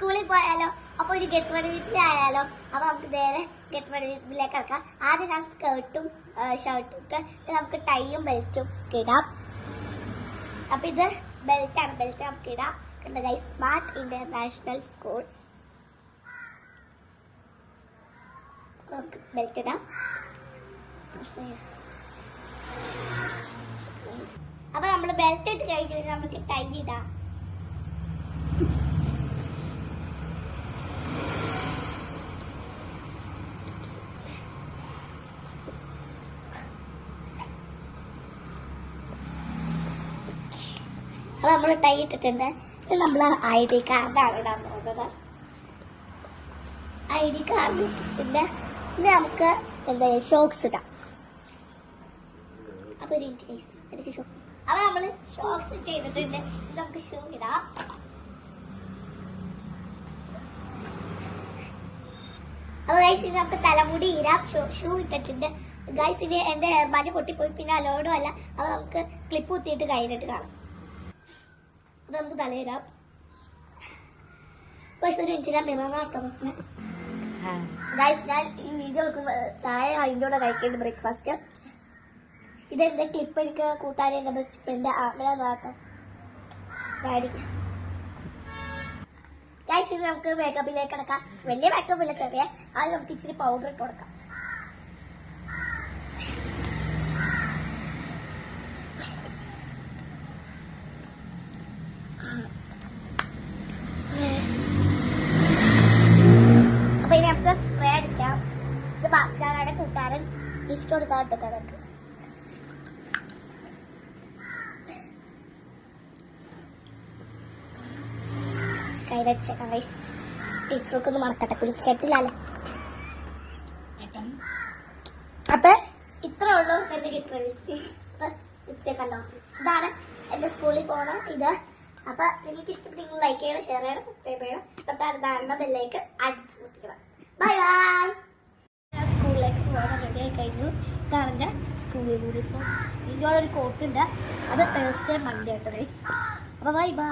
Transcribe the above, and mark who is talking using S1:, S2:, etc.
S1: സ്കൂളിൽ പോയാലോ? അപ്പൊ ഒരു ഗെറ്റ് റെഡി വീട്ടിലായാലോ? അപ്പൊ നമുക്ക് നേരെ ഗെറ്റ് റെഡി വീട്ടിലേക്ക് കിടക്കാം. ആദ്യം ഞാൻ സ്കേർട്ടും ഷർട്ടും ഇട്ട് നമുക്ക് ടൈയും ബെൽറ്റും ഇടാം. അപ്പൊ ഇത് ബെൽറ്റാണ്, ബെൽറ്റ് നമുക്ക് ഇടാം. കണ്ടോ ഗൈസ്, സ്മാർട്ട് ഇന്റർനാഷണൽ സ്കൂൾ. നമുക്ക് ബെൽറ്റ് ഇടാം. അപ്പൊ നമ്മള് ബെൽറ്റ് ഇട്ട് കഴിഞ്ഞാൽ നമുക്ക് ടൈ ഇടാം. അപ്പൊ നമ്മള് ടൈ ഇട്ടിട്ടുണ്ട്. ഇത് നമ്മള് ID കാർഡാണ് ഇടാൻ പോകുന്നത്. ID കാർഡ് ഇട്ടിട്ടുണ്ട്. ഇത് നമുക്ക് എന്താ ഷോക്സ് ഇടാം. അപ്പൊ എനിക്ക് ഷോ, അപ്പൊ നമ്മള് ഷോക്സ് ഇട്ട് ചെയ്തിട്ടുണ്ട്. ഇത് നമുക്ക് ഷൂ ഇടാം. അപ്പൊ ഗൈസ് ഇത് നമുക്ക് തലമുടി ഇടാം. ഷൂ ഇട്ടിട്ടുണ്ട്. ഗൈസ് ഇത് എന്റെ ഹെയർ ബാൻഡ് പൊട്ടിപ്പോയി, പിന്നെ അലോഡും അല്ല. അപ്പൊ നമുക്ക് ക്ലിപ്പ് കുത്തിയിട്ട് കഴിഞ്ഞിട്ട് കാണാം. അപ്പൊ നമുക്ക് തലയിടാം. ഒരു മിനിറ്റ് ഞാൻ മിററാട്ടോ നോക്കണേ. ഗൈസ് ഞാൻ ഈ വീഡിയോ എടുക്കുമ്പോ ചായ അതിൻ്റെ കൂടെ കഴിക്കേണ്ട ബ്രേക്ക്ഫാസ്റ്റ്. ഇതെന്റെ ക്ലിപ്പ് എനിക്ക് കൂട്ടാൻ എന്റെ ബെസ്റ്റ് ഫ്രണ്ട് ആമലാട്ടോ ഡാഡി. ഗൈസ് ഇത് നമുക്ക് മേക്കപ്പിലേക്ക് കിടക്കാം. വലിയ മേക്കപ്പ് ഇല്ല, ചെറിയ. ആദ്യം നമുക്ക് ഇച്ചിരി പൗഡർ ഇട്ട് കൊടുക്കാം. അപ്പൊ ഇനി നമുക്ക് സ്പ്രേ അടിക്കാം. ഇത് ഭാസ്കരയുടെ കൂട്ടുകാരൻ ഗിഫ്റ്റ് കൊടുക്കാൻ കിട്ടും. ടീച്ചർക്കൊന്ന് മറക്കട്ടെ, കുളിച്ചിട്ടില്ലല്ലോ. അപ്പൊ ഇത്ര ഉള്ളൂ എന്റെ കിട്ടി. കണ്ടോ, ഇതാണ് എന്റെ സ്കൂളിൽ പോണ ഇത്. അപ്പൊ നിങ്ങൾക്ക് ഇഷ്ടപ്പെട്ടെങ്കിൽ ലൈക്ക് ചെയ്യണം, ഷെയർ ചെയ്യണം, സബ്സ്ക്രൈബ് ചെയ്യണം. തൊട്ടടുത്ത ബെല്ലേക്ക് അടിച്ചു പൊട്ടിക്കണം. Bye bye. സ്കൂളിലേക്ക് പോകാൻ റെഡി ആയി കഴിഞ്ഞു. ഇതാണ് എന്റെ സ്കൂൾ യൂണിഫോം. ഇതിനോടൊരു കോട്ടുണ്ട്. അത് തേഴ്സ്ഡേ മൺഡേ ആയിട്ട്. അപ്പൊ ബൈ ബൈ.